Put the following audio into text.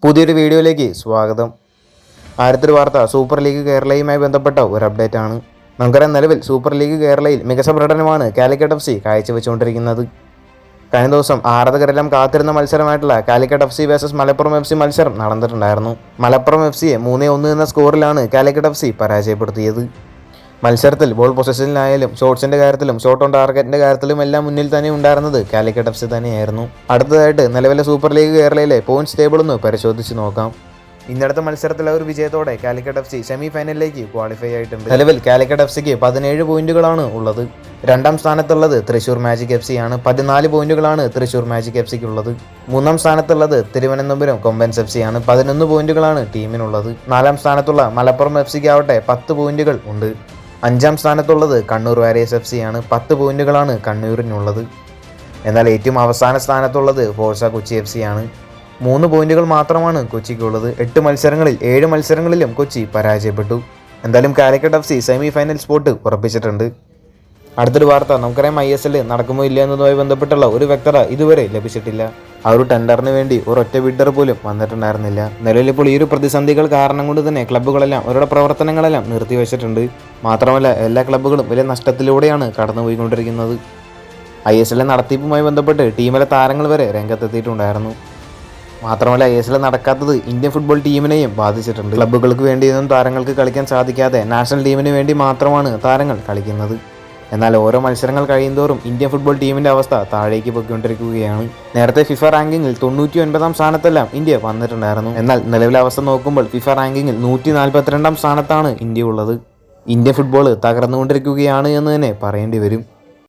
പുതിയൊരു വീഡിയോയിലേക്ക് സ്വാഗതം. ആദ്യത്തെ വാർത്ത സൂപ്പർ ലീഗ് കേരളയുമായി ബന്ധപ്പെട്ട ഒരു അപ്ഡേറ്റ് ആണ്. നമുക്കറിയാം, നിലവിൽ സൂപ്പർ ലീഗ് കേരളയിൽ മികച്ച പ്രകടനമാണ് കാലിക്കറ്റ് FC കാഴ്ചവെച്ചുകൊണ്ടിരിക്കുന്നത്. കഴിഞ്ഞ ദിവസം ആരാധകരെല്ലാം കാത്തിരുന്ന മത്സരമായിട്ടുള്ള Calicut FC versus Malappuram FC മത്സരം നടന്നിട്ടുണ്ടായിരുന്നു. മലപ്പുറം FCയെ 3-1 എന്ന സ്കോറിലാണ് കാലിക്കറ്റ് FC പരാജയപ്പെടുത്തിയത്. മത്സരത്തിൽ ബോൾ പൊസഷനിലായാലും ഷോട്ട്സിന്റെ കാര്യത്തിലും ഷോട്ട് ഓൺ ടാർഗറ്റിന്റെ കാര്യത്തിലും എല്ലാം മുന്നിൽ തന്നെ ഉണ്ടായിരുന്നത് കാലിക്കറ്റ് FC തന്നെയായിരുന്നു. അടുത്തതായിട്ട് നിലവിലെ സൂപ്പർ ലീഗ് കേരളയിലെ പോയിന്റ്സ് ടേബിൾ ഒന്ന് പരിശോധിച്ച് നോക്കാം. ഇന്നത്തെ മത്സരത്തിലെ ഒരു വിജയത്തോടെ കാലിക്കറ്റ് FC സെമി ഫൈനലിലേക്ക് ക്വാളിഫൈ ആയിട്ടുണ്ട്. നിലവിൽ കാലിക്കറ്റ് FCക്ക് 17 പോയിന്റുകളാണ് ഉള്ളത്. രണ്ടാം സ്ഥാനത്തുള്ളത് തൃശൂർ മാജിക് FC ആണ്. 14 പോയിന്റുകളാണ് തൃശൂർ മാജിക് FCക്ക് ഉള്ളത്. മൂന്നാം സ്ഥാനത്തുള്ളത് തിരുവനന്തപുരം കൊമ്പൻസ് FC ആണ്. 11 പോയിന്റുകളാണ് ടീമിനുള്ളത്. നാലാം സ്ഥാനത്തുള്ള മലപ്പുറം FCക്ക് ആവട്ടെ 10 പോയിന്റുകൾ ഉണ്ട്. അഞ്ചാം സ്ഥാനത്തുള്ളത് കണ്ണൂർ വാരിയേഴ്സ് FC ആണ്. 10 പോയിന്റുകളാണ് കണ്ണൂരിനുള്ളത്. എന്നാൽ ഏറ്റവും അവസാന സ്ഥാനത്തുള്ളത് ഫോർസ കൊച്ചി FC ആണ്. 3 പോയിന്റുകൾ മാത്രമാണ് കൊച്ചിക്കുള്ളത്. 8 മത്സരങ്ങളിൽ 7 മത്സരങ്ങളിലും കൊച്ചി പരാജയപ്പെട്ടു. എന്തായാലും Calicut FC semi final spot ഉറപ്പിച്ചിട്ടുണ്ട്. അടുത്തൊരു വാർത്ത, നമുക്കറിയാം ISL നടക്കുമോ ഇല്ല എന്നതുമായി ബന്ധപ്പെട്ടുള്ള ഒരു വ്യക്തത ഇതുവരെ ലഭിച്ചിട്ടില്ല. ആ ഒരു ടെൻഡറിന് വേണ്ടി ഒരൊറ്റ ബിഡർ പോലും വന്നിട്ടുണ്ടായിരുന്നില്ല. നിലവിൽ ഇപ്പോൾ ഈ ഒരു പ്രതിസന്ധികൾ കാരണം കൊണ്ട് തന്നെ ക്ലബ്ബുകളെല്ലാം അവരുടെ പ്രവർത്തനങ്ങളെല്ലാം നിർത്തിവെച്ചിട്ടുണ്ട്. മാത്രമല്ല, എല്ലാ ക്ലബ്ബുകളും വലിയ നഷ്ടത്തിലൂടെയാണ് കടന്നുപോയിക്കൊണ്ടിരിക്കുന്നത്. ISL നടത്തിപ്പുമായി ബന്ധപ്പെട്ട് ടീമിലെ താരങ്ങൾ വരെ രംഗത്തെത്തിയിട്ടുണ്ടായിരുന്നു. മാത്രമല്ല, ISL നടക്കാത്തത് ഇന്ത്യൻ ഫുട്ബോൾ ടീമിനെയും ബാധിച്ചിട്ടുണ്ട്. ക്ലബ്ബുകൾക്ക് വേണ്ടിയൊന്നും താരങ്ങൾക്ക് കളിക്കാൻ സാധിക്കാതെ നാഷണൽ ടീമിന് വേണ്ടി മാത്രമാണ് താരങ്ങൾ കളിക്കുന്നത്. എന്നാൽ ഓരോ മത്സരങ്ങൾ കഴിയുന്തോറും ഇന്ത്യൻ ഫുട്ബോൾ ടീമിൻ്റെ അവസ്ഥ താഴേക്ക് പോയിക്കൊണ്ടിരിക്കുകയാണ്. നേരത്തെ ഫിഫ റാങ്കിങ്ങിൽ 99-ാം സ്ഥാനത്തെല്ലാം ഇന്ത്യ വന്നിട്ടുണ്ടായിരുന്നു. എന്നാൽ നിലവിലെ അവസ്ഥ നോക്കുമ്പോൾ ഫിഫ റാങ്കിങ്ങിൽ 142-ാം സ്ഥാനത്താണ് ഇന്ത്യ ഉള്ളത്. ഇന്ത്യൻ ഫുട്ബോൾ തകർന്നുകൊണ്ടിരിക്കുകയാണ് എന്ന് തന്നെ പറയേണ്ടി വരും.